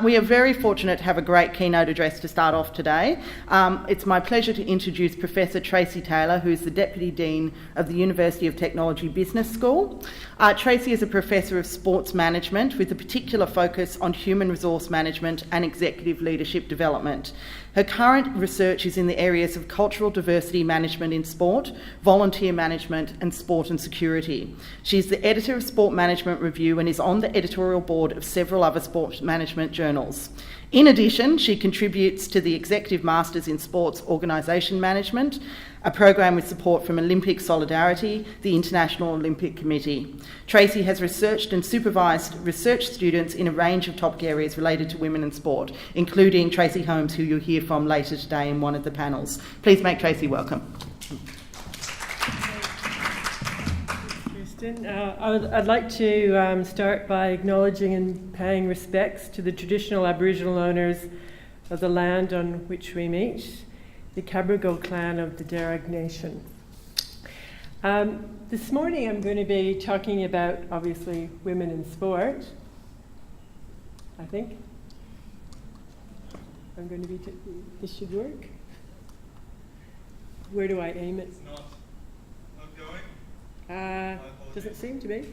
We are very fortunate to have a great keynote address to start off today. It's my pleasure to introduce Professor Tracy Taylor, who is the Deputy Dean of the University of Technology Business School. Tracy is a Professor of Sports Management with a particular focus on human resource management and executive leadership development. Her current research is in the areas of cultural diversity management in sport, volunteer management, and sport and security. She is the editor of Sport Management Review and is on the editorial board of several other sport management journals. In addition, she contributes to the Executive Masters in Sports Organisation Management, a program with support from Olympic Solidarity, the International Olympic Committee. Tracy has researched and supervised research students in a range of topic areas related to women in sport, including Tracy Holmes, who you'll hear from later today in one of the panels. Please make Tracy welcome. I'd like to start by acknowledging and paying respects to the traditional Aboriginal owners of the land on which we meet, the Cabrogal clan of the Darug Nation. This morning I'm going to be talking about, obviously, women in sport, I think. I'm going to be, this should work. Where do I aim it? It's not going. Doesn't seem to be.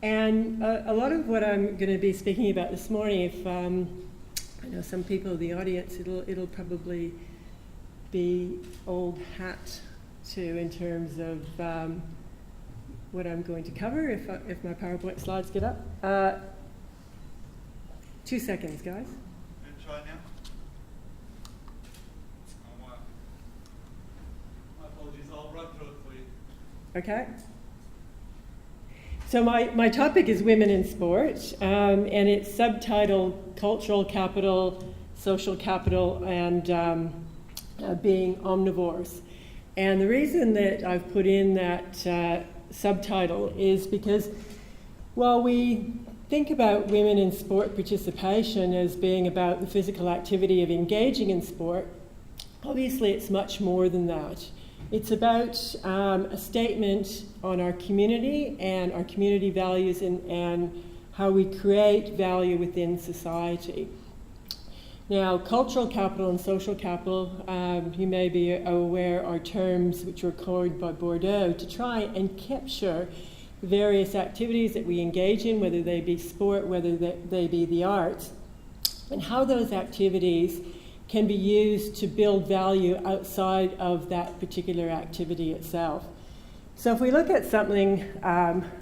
And a lot of what I'm going to be speaking about this morning, if I know some people in the audience, it'll probably be old hat to in terms of what I'm going to cover if my PowerPoint slides get up. 2 seconds, guys. Try now. My apologies, I'll run through it for you. Okay. So my topic is women in sport, and it's subtitled Cultural Capital, Social Capital, and Being Omnivores. And the reason that I've put in that subtitle is because while we think about women in sport participation as being about the physical activity of engaging in sport, obviously it's much more than that. It's about a statement on our community and our community values and how we create value within society. Now, cultural capital and social capital, you may be aware, are terms which were coined by Bordeaux to try and capture various activities that we engage in, whether they be sport, whether they be the arts, and how those activities can be used to build value outside of that particular activity itself. So if we look at something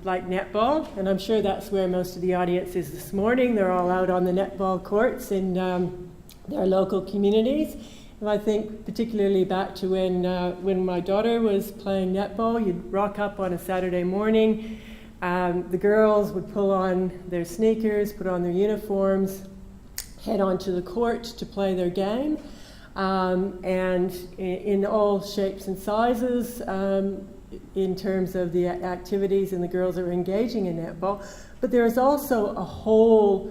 like netball, and I'm sure that's where most of the audience is this morning, they're all out on the netball courts in their local communities. And I think particularly back to when my daughter was playing netball, you'd rock up on a Saturday morning, the girls would pull on their sneakers, put on their uniforms, head onto the court to play their game, and in all shapes and sizes in terms of the activities and the girls that are engaging in netball. But there is also a whole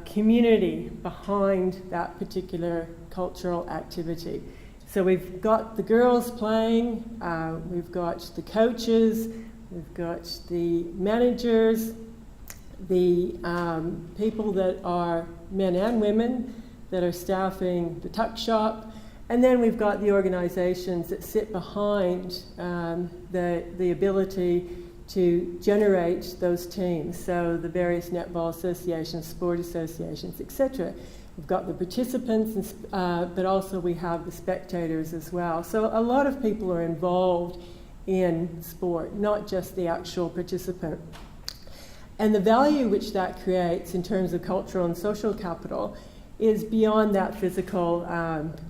community behind that particular cultural activity. So we've got the girls playing, we've got the coaches, we've got the managers, the people that are men and women that are staffing the tuck shop, and then we've got the organisations that sit behind the ability to generate those teams, so the various netball associations, sport associations, etc. We've got the participants, but also we have the spectators as well. So a lot of people are involved in sport, not just the actual participant. And the value which that creates in terms of cultural and social capital is beyond that physical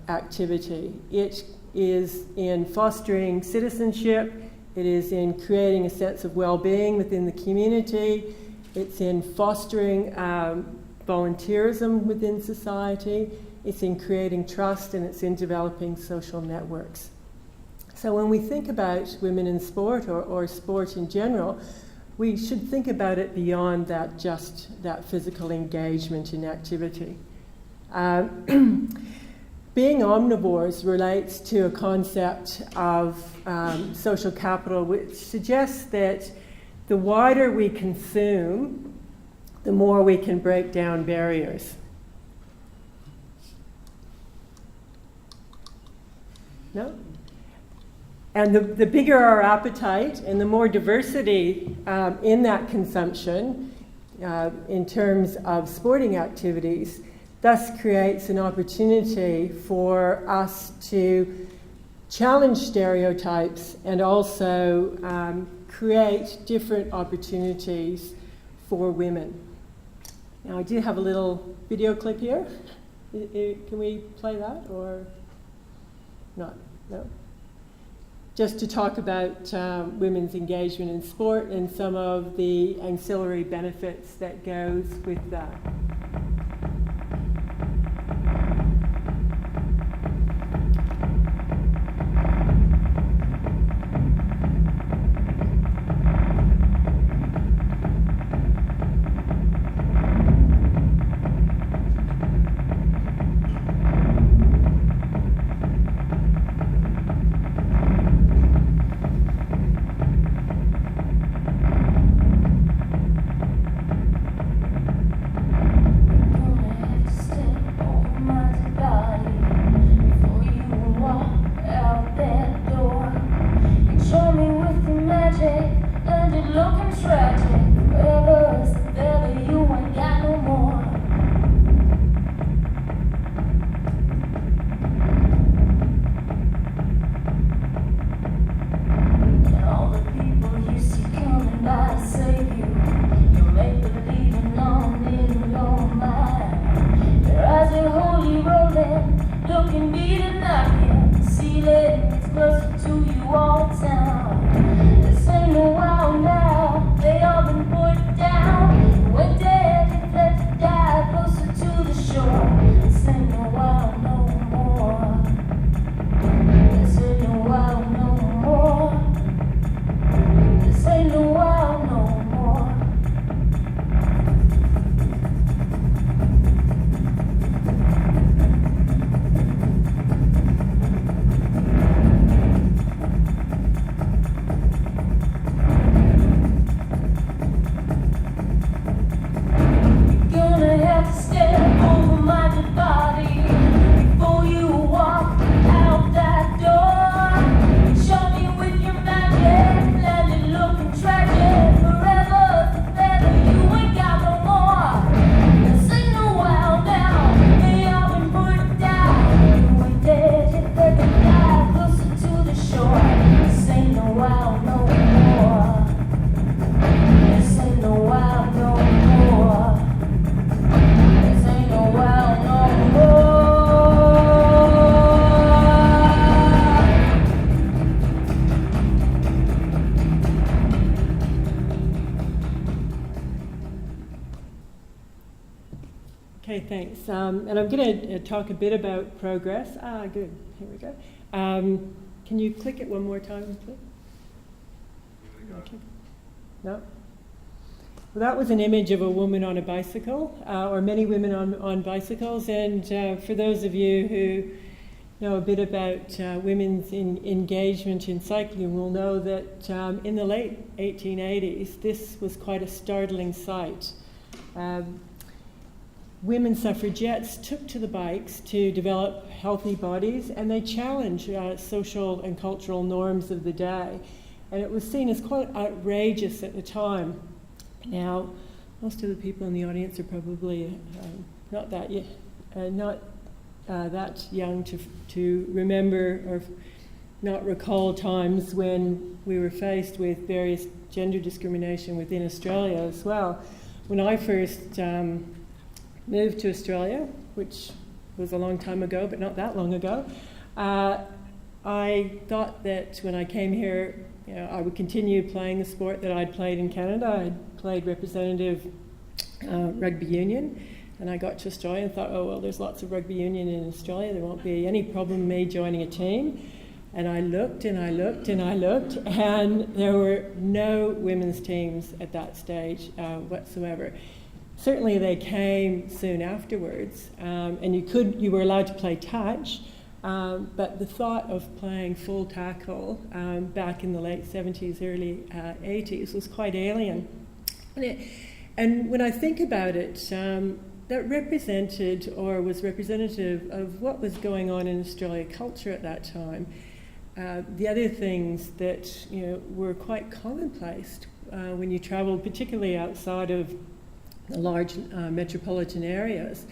activity. It is in fostering citizenship, it is in creating a sense of well-being within the community, it's in fostering volunteerism within society, it's in creating trust, and it's in developing social networks. So when we think about women in sport or sport in general, we should think about it beyond that, just that physical engagement in activity. Being omnivores relates to a concept of social capital, which suggests that the wider we consume, the more we can break down barriers. No? And the bigger our appetite and the more diversity in that consumption in terms of sporting activities, thus creates an opportunity for us to challenge stereotypes and also create different opportunities for women. Now, I do have a little video clip here. Can we play that or not? No? Just to talk about women's engagement in sport and some of the ancillary benefits that goes with that. Okay, thanks. And I'm going to talk a bit about progress. Good. Here we go. Can you click it one more time, please? Okay. No? Well, that was an image of a woman on a bicycle, or many women on bicycles. And for those of you who know a bit about women's engagement in cycling will know that in the late 1880s, this was quite a startling sight. Women suffragettes took to the bikes to develop healthy bodies, and they challenged social and cultural norms of the day. And it was seen as quite outrageous at the time. Now, most of the people in the audience are probably not that young to remember or not recall times when we were faced with various gender discrimination within Australia as well. When I first moved to Australia, which was a long time ago, but not that long ago, I thought that when I came here, I would continue playing the sport that I'd played in Canada. I'd played representative rugby union, and I got to Australia and thought, oh, well, there's lots of rugby union in Australia. There won't be any problem me joining a team. And I looked and I looked and I looked, and there were no women's teams at that stage whatsoever. Certainly they came soon afterwards, and you were allowed to play touch, but the thought of playing full tackle back in the late 70s, early 80s was quite alien. And And when I think about it, that represented or was representative of what was going on in Australia culture at that time. The other things that were quite commonplace when you travelled, particularly outside of the large metropolitan areas,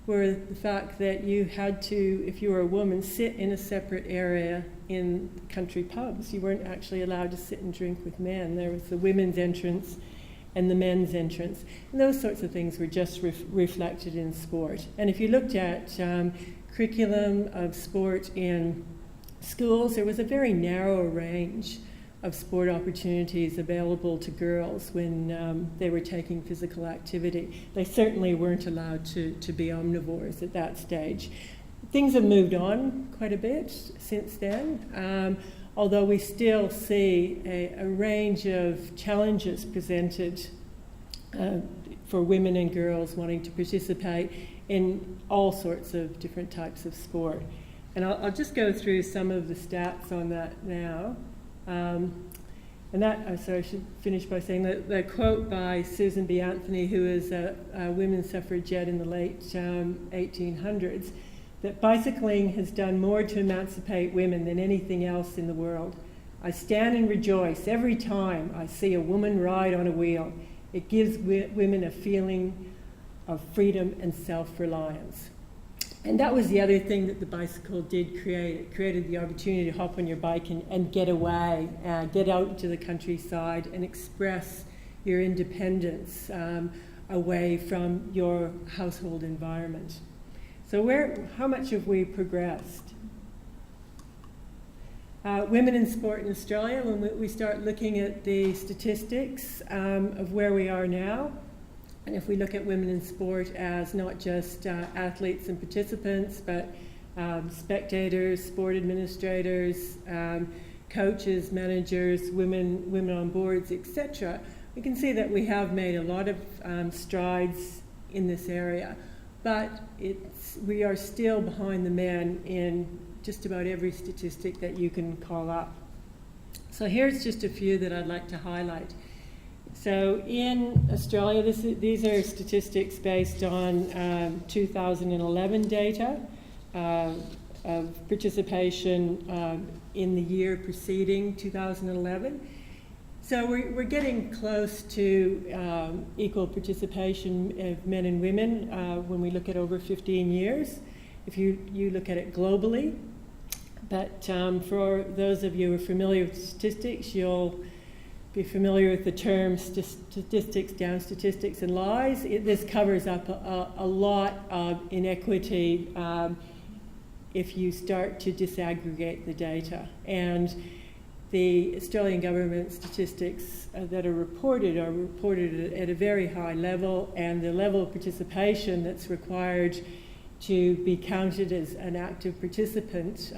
were the fact that you had to, if you were a woman, sit in a separate area in country pubs. You weren't actually allowed to sit and drink with men. There was the women's entrance and the men's entrance. And those sorts of things were just reflected in sport. And if you looked at curriculum of sport in schools, there was a very narrow range of sport opportunities available to girls when they were taking physical activity. They certainly weren't allowed to be omnivores at that stage. Things have moved on quite a bit since then, although we still see a range of challenges presented for women and girls wanting to participate in all sorts of different types of sport. And I'll just go through some of the stats on that now. I should finish by saying that the quote by Susan B. Anthony, who is a women's suffragette in the late 1800s, that bicycling has done more to emancipate women than anything else in the world. I stand and rejoice every time I see a woman ride on a wheel. It gives women a feeling of freedom and self-reliance. And that was the other thing that the bicycle did create. It created the opportunity to hop on your bike and get away, get out to the countryside and express your independence away from your household environment. So how much have we progressed? Women in sport in Australia, when we start looking at the statistics of where we are now, and if we look at women in sport as not just athletes and participants, but spectators, sport administrators, coaches, managers, women on boards, etc., we can see that we have made a lot of strides in this area. But we are still behind the men in just about every statistic that you can call up. So here's just a few that I'd like to highlight. So in Australia, these are statistics based on 2011 data of participation in the year preceding 2011. So we're getting close to equal participation of men and women when we look at over 15 years, if you look at it globally. But for those of you who are familiar with statistics, you'll be familiar with the term statistics, down statistics and lies. This covers up a lot of inequity if you start to disaggregate the data. And the Australian government statistics that are reported at a very high level, and the level of participation that's required to be counted as an active participant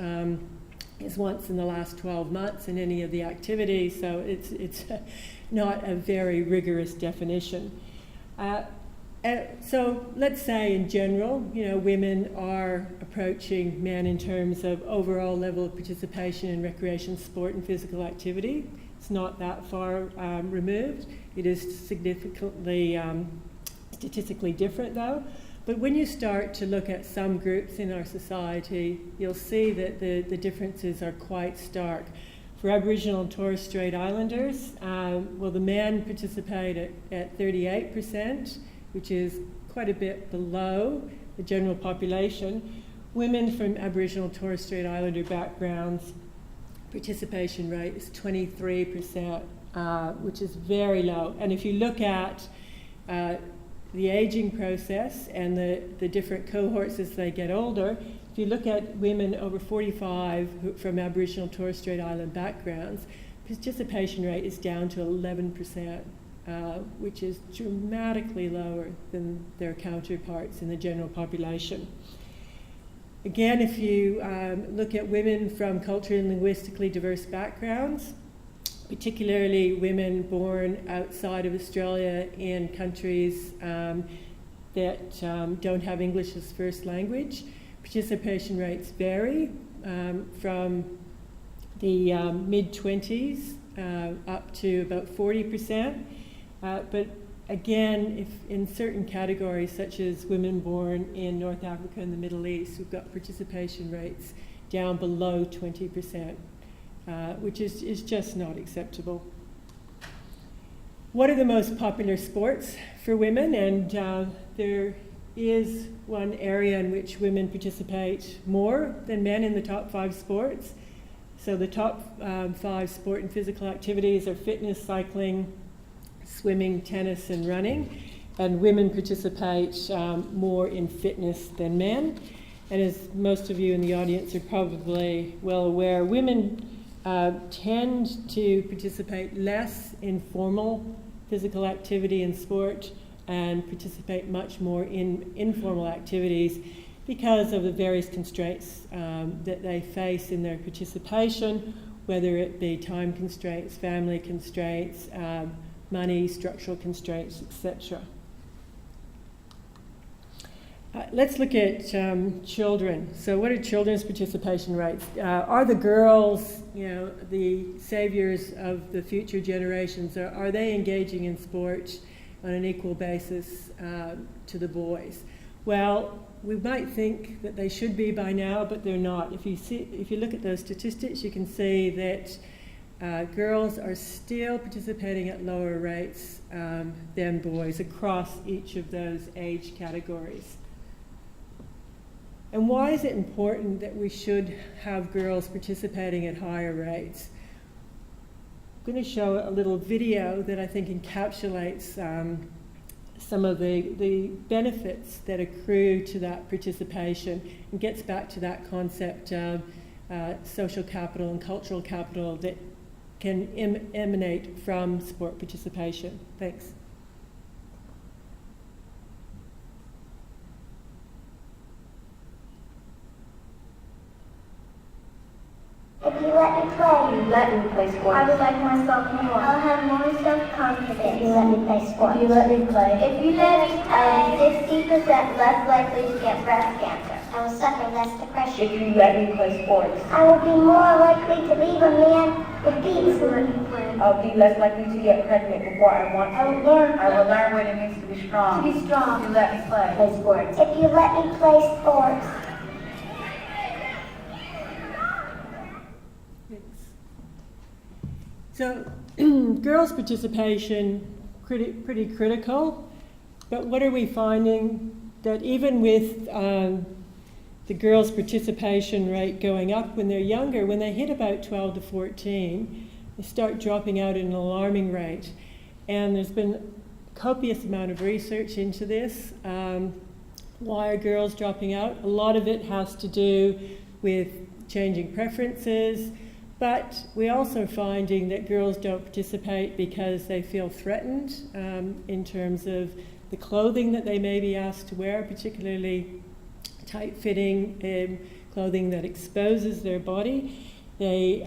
is once in the last 12 months in any of the activities, so it's not a very rigorous definition. So let's say in general, women are approaching men in terms of overall level of participation in recreation, sport and physical activity. It's not that far removed. It is significantly statistically different though. But when you start to look at some groups in our society, you'll see that the differences are quite stark. For Aboriginal and Torres Strait Islanders, the men participate at 38%, which is quite a bit below the general population. Women from Aboriginal and Torres Strait Islander backgrounds, participation rate is 23%, which is very low. And if you look at the aging process and the different cohorts as they get older, if you look at women over 45 from Aboriginal and Torres Strait Island backgrounds, participation rate is down to 11%, which is dramatically lower than their counterparts in the general population. Again, if you look at women from culturally and linguistically diverse backgrounds, particularly women born outside of Australia in countries that don't have English as first language, participation rates vary from the mid-20s up to about 40%. But Again, if in certain categories, such as women born in North Africa and the Middle East, we've got participation rates down below 20%, which is just not acceptable. What are the most popular sports for women? And there is one area in which women participate more than men in the top 5 sports. So the top 5 sport and physical activities are fitness, cycling, swimming, tennis, and running. And women participate more in fitness than men. And as most of you in the audience are probably well aware, women tend to participate less in formal physical activity and sport and participate much more in informal activities because of the various constraints that they face in their participation, whether it be time constraints, family constraints, money, structural constraints, etc. Let's look at children. So what are children's participation rates? Are the girls, the saviors of the future generations, are they engaging in sport on an equal basis to the boys? Well, we might think that they should be by now, but they're not. If you look at those statistics, you can see that girls are still participating at lower rates than boys across each of those age categories. And why is it important that we should have girls participating at higher rates? I'm going to show a little video that I think encapsulates some of the benefits that accrue to that participation and gets back to that concept of social capital and cultural capital that can emanate from sport participation. Thanks. If you let me play. You let me play sports. I would like myself more. I'll have more self-confidence. If you let me play sports. If you let me play. If you let me play. I am 60% less likely to get breast cancer. I will suffer less depression. If you let me play sports. I will be more likely to leave a man with beats. If you let me play. I'll be less likely to get pregnant before I want to. I will learn what it means to be strong. To be strong. If you let me play. Play sports. If you let me play sports. So, girls' participation, pretty critical, but what are we finding? That even with the girls' participation rate going up when they're younger, when they hit about 12 to 14, they start dropping out at an alarming rate. And there's been a copious amount of research into this. Why are girls dropping out? A lot of it has to do with changing preferences, but we're also finding that girls don't participate because they feel threatened in terms of the clothing that they may be asked to wear, particularly tight-fitting clothing that exposes their body. They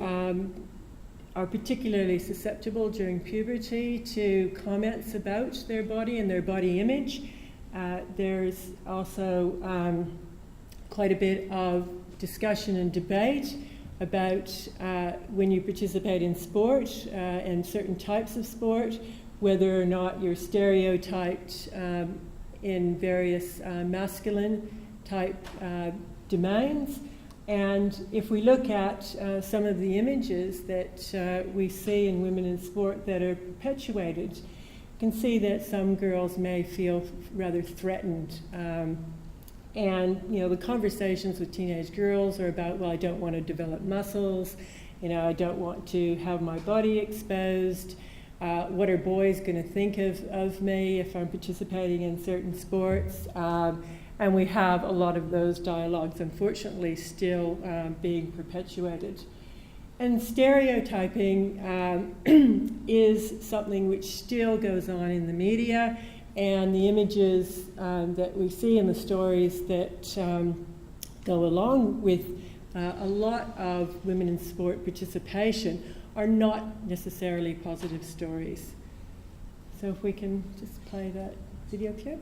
are particularly susceptible during puberty to comments about their body and their body image. There's also quite a bit of discussion and debate about when you participate in sport and certain types of sport, whether or not you're stereotyped in various masculine type domains. And if we look at some of the images that we see in women in sport that are perpetuated, you can see that some girls may feel rather threatened. And the conversations with teenage girls are about, well, I don't want to develop muscles, I don't want to have my body exposed. What are boys going to think of me if I'm participating in certain sports? And we have a lot of those dialogues, unfortunately, still being perpetuated. And stereotyping is something which still goes on in the media. And the images that we see in the stories that go along with a lot of women in sport participation are not necessarily positive stories. So if we can just play that video clip.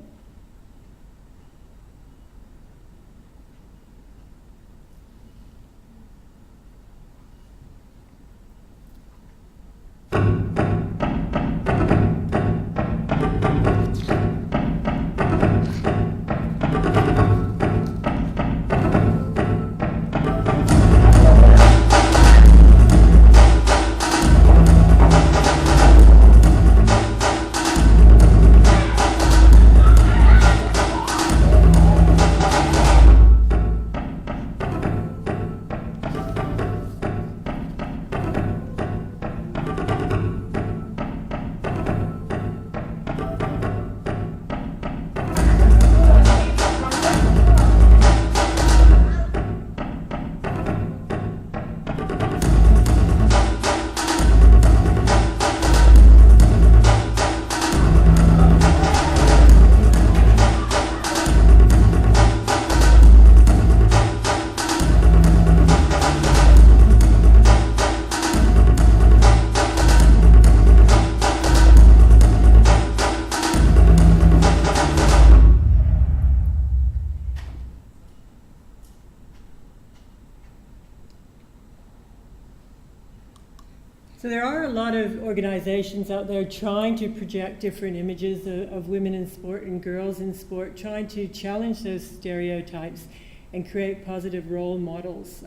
So there are a lot of organizations out there trying to project different images of women in sport and girls in sport, trying to challenge those stereotypes and create positive role models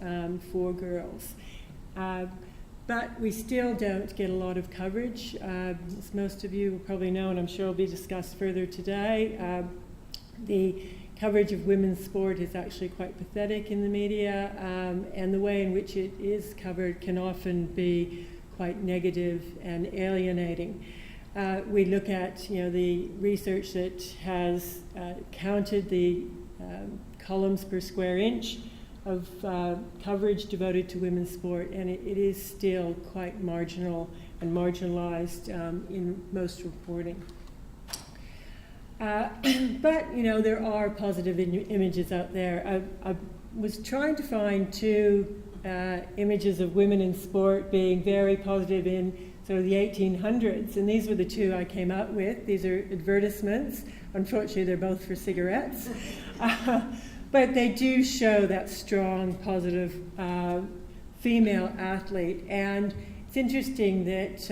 for girls. But we still don't get a lot of coverage. As most of you will probably know, and I'm sure will be discussed further today, the coverage of women's sport is actually quite pathetic in the media, and the way in which it is covered can often be quite negative and alienating. We look at the research that has counted the columns per square inch of coverage devoted to women's sport, and it is still quite marginal and marginalized in most reporting. But there are positive images out there. I was trying to find two images of women in sport being very positive in sort of the 1800s, and these were the two I came up with. These are advertisements. Unfortunately, they're both for cigarettes. But they do show that strong, positive female athlete. And it's interesting that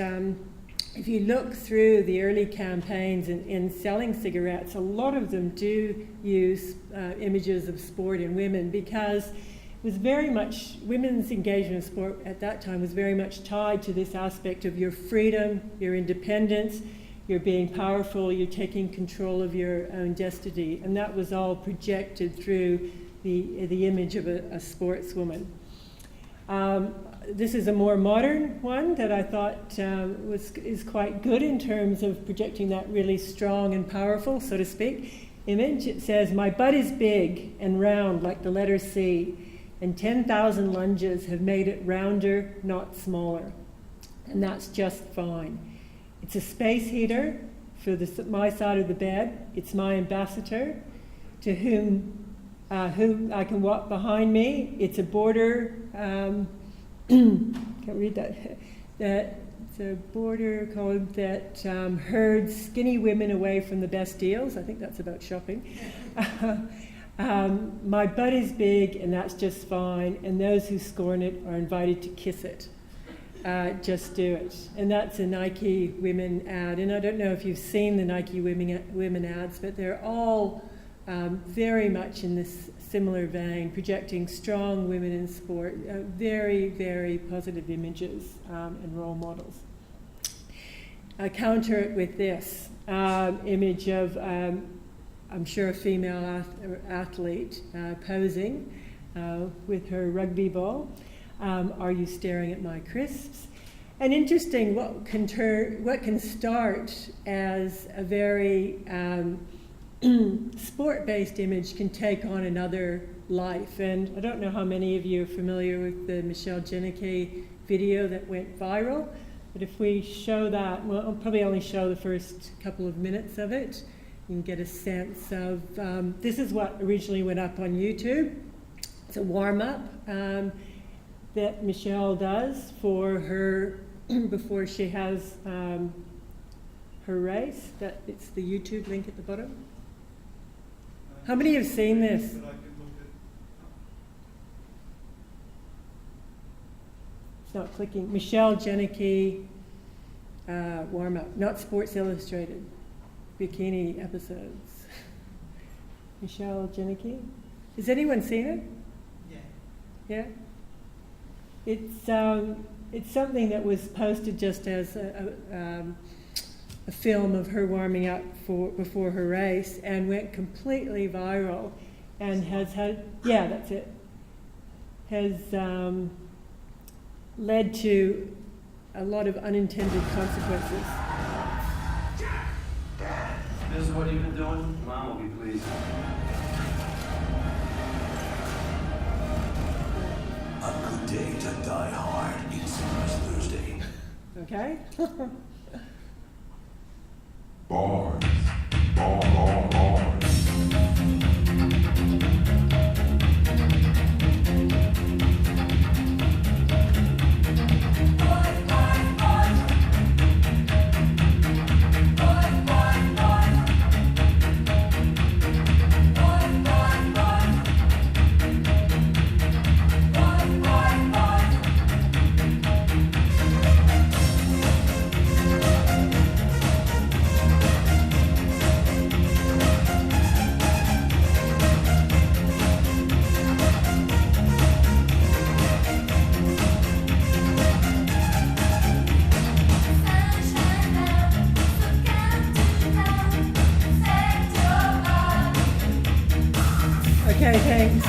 if you look through the early campaigns in selling cigarettes, a lot of them do use images of sport in women, because it was very much, women's engagement in sport at that time was very much tied to this aspect of your freedom, your independence, you're being powerful, you're taking control of your own destiny. And that was all projected through the image of a sportswoman. This is a more modern one that I thought is quite good in terms of projecting that really strong and powerful, so to speak, image. It says, "My butt is big and round like the letter C, and 10,000 lunges have made it rounder, not smaller. And that's just fine. It's a space heater for my side of the bed. It's my ambassador, to whom I can walk behind me. It's a border, can't read that. It's a border code that herds skinny women away from the best deals." I think that's about shopping. "My butt is big, and that's just fine, and those who scorn it are invited to kiss it. Just do it." And that's a Nike women ad. And I don't know if you've seen the Nike women ads, but they're all very much in this similar vein, projecting strong women in sport, very, very positive images and role models. I counter it with this image of, I'm sure, a female athlete posing with her rugby ball. "Are you staring at my crisps?" And interesting, what can start as a very sport-based image can take on another life. And I don't know how many of you are familiar with the Michelle Janicki video that went viral, but if we show that, well, I'll probably only show the first couple of minutes of it. You can get a sense of, this is what originally went up on YouTube. It's a warm-up that Michelle does for her, before she has her race. It's the YouTube link at the bottom. How many have seen this? It's not clicking. Michelle Janicki warm-up, not Sports Illustrated. Bikini episodes. Michelle Janicki. Has anyone seen it? Yeah? It's something that was posted just as a film of her warming up before her race, and went completely viral, and has had, yeah, that's it, has led to a lot of unintended consequences. This is what you've been doing? Mom will be pleased. A good day to die hard. It's Thursday. Okay? Bars. Bars. Okay, thanks.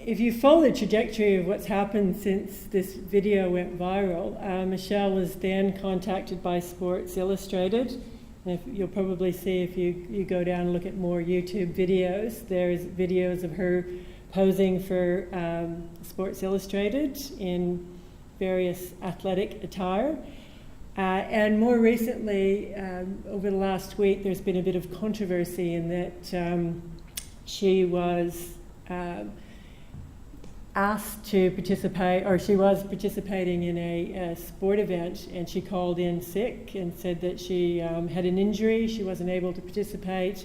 If you follow the trajectory of what's happened since this video went viral, Michelle was then contacted by Sports Illustrated. And you'll probably see if you go down and look at more YouTube videos, there's videos of her posing for Sports Illustrated in various athletic attire. And more recently, over the last week, there's been a bit of controversy in that she was asked to participate, or she was participating in a sport event, and she called in sick and said that she had an injury, she wasn't able to participate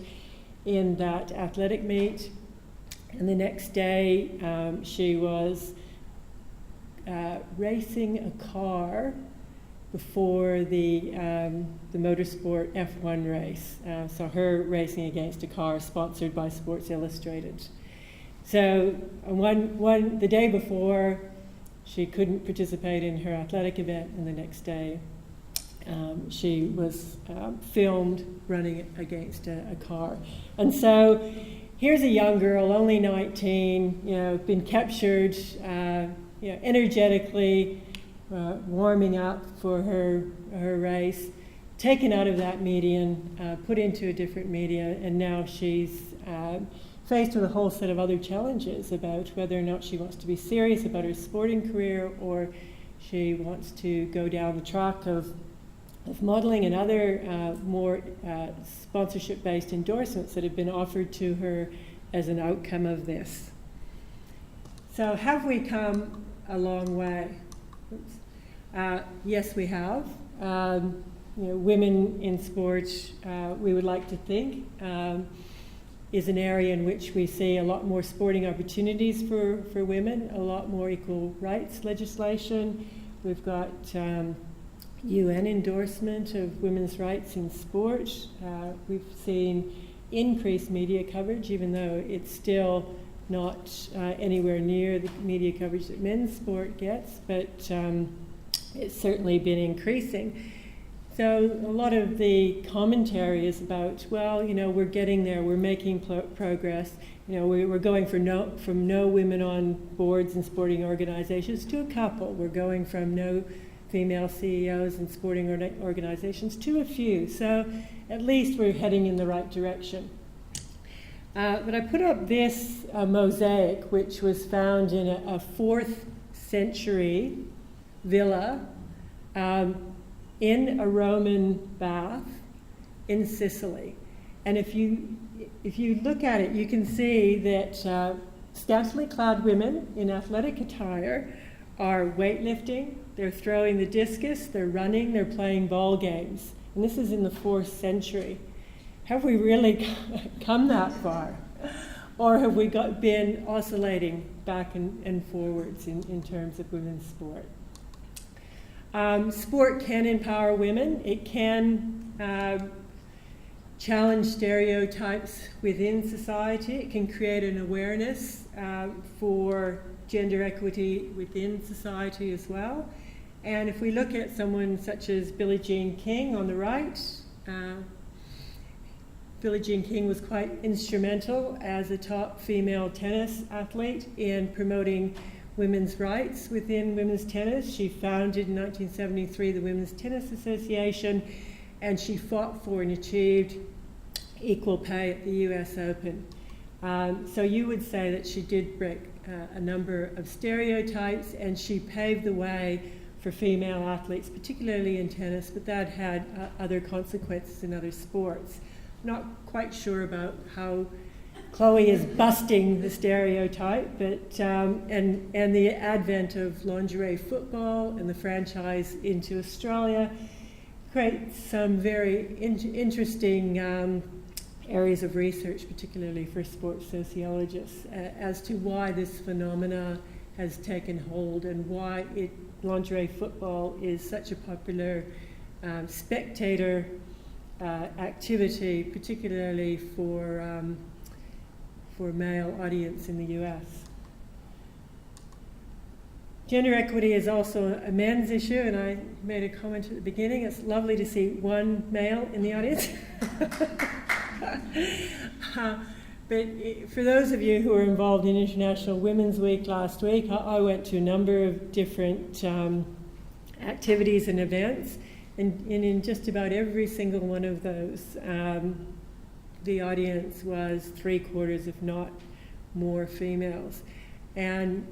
in that athletic meet. And the next day she was racing a car before the motorsport F1 race. So her racing against a car sponsored by Sports Illustrated. So the day before, she couldn't participate in her athletic event, and the next day she was filmed running against a car. And so here's a young girl, only 19, been captured, energetically warming up for her race, taken out of that median, put into a different media, and now she's faced with a whole set of other challenges about whether or not she wants to be serious about her sporting career, or she wants to go down the track of modeling and other more sponsorship-based endorsements that have been offered to her as an outcome of this. So have we come a long way? Yes, we have. Women in sport, we would like to think, is an area in which we see a lot more sporting opportunities for women, a lot more equal rights legislation. We've got UN endorsement of women's rights in sport. We've seen increased media coverage, even though it's still not anywhere near the media coverage that men's sport gets, but it's certainly been increasing. So a lot of the commentary is about, well, we're getting there, we're making progress. We're going from no women on boards and sporting organizations to a couple. We're going from no female CEOs in sporting organizations to a few. So at least we're heading in the right direction. But I put up this mosaic, which was found in a 4th century villa in a Roman bath in Sicily. And if you look at it, you can see that scantily clad women in athletic attire are weightlifting, they're throwing the discus, they're running, they're playing ball games. And this is in the 4th century. Have we really come that far? Or have we been oscillating back and forwards in terms of women's sport? Sport can empower women. It can challenge stereotypes within society. It can create an awareness for gender equity within society as well. And if we look at someone such as Billie Jean King on the right, Billie Jean King was quite instrumental as a top female tennis athlete in promoting women's rights within women's tennis. She founded in 1973 the Women's Tennis Association, and she fought for and achieved equal pay at the US Open. So you would say that she did break a number of stereotypes, and she paved the way for female athletes, particularly in tennis, but that had other consequences in other sports. Not quite sure about how Chloe is busting the stereotype, but and the advent of lingerie football and the franchise into Australia creates some very interesting areas of research, particularly for sports sociologists, as to why this phenomena has taken hold and why lingerie football is such a popular spectator activity, particularly for male audience in the US. Gender equity is also a men's issue, and I made a comment at the beginning. It's lovely to see one male in the audience. But for those of you who were involved in International Women's Week last week, I went to a number of different activities and events, and in just about every single one of those, the audience was 3/4, if not more, females. And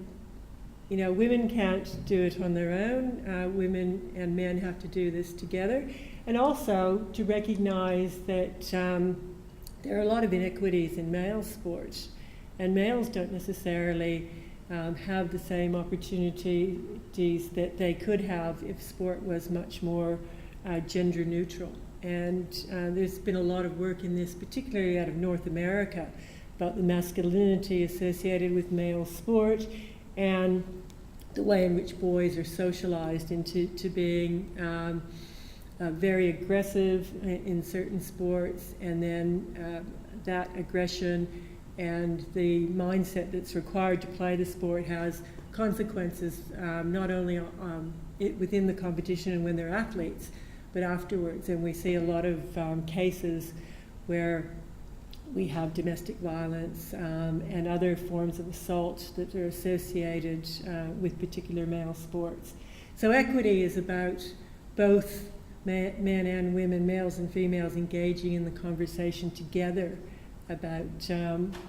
you know, women can't do it on their own. Women and men have to do this together. And also to recognize that there are a lot of inequities in male sports, and males don't necessarily have the same opportunities that they could have if sport was much more gender neutral. And there's been a lot of work in this, particularly out of North America, about the masculinity associated with male sport and the way in which boys are socialized into being very aggressive in certain sports, and then that aggression and the mindset that's required to play the sport has consequences not only within the competition and when they're athletes, but afterwards. And we see a lot of cases where we have domestic violence and other forms of assault that are associated with particular male sports. So equity is about both men and women, males and females, engaging in the conversation together about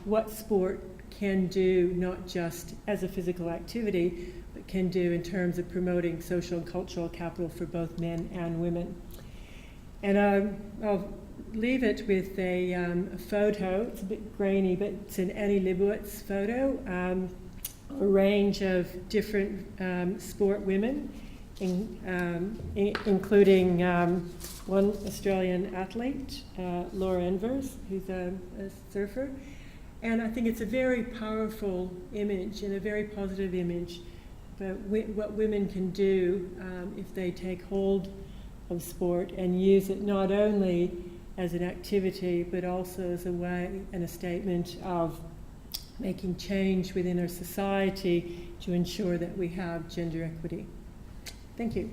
what sport can do, not just as a physical activity, but can do in terms of promoting social and cultural capital for both men and women. And I'll leave it with a photo. It's a bit grainy, but it's an Annie Leibovitz photo, a range of different sport women, including one Australian athlete, Laura Envers, who's a surfer. And I think it's a very powerful image and a very positive image about what women can do if they take hold of sport and use it not only as an activity, but also as a way and a statement of making change within our society to ensure that we have gender equity. Thank you.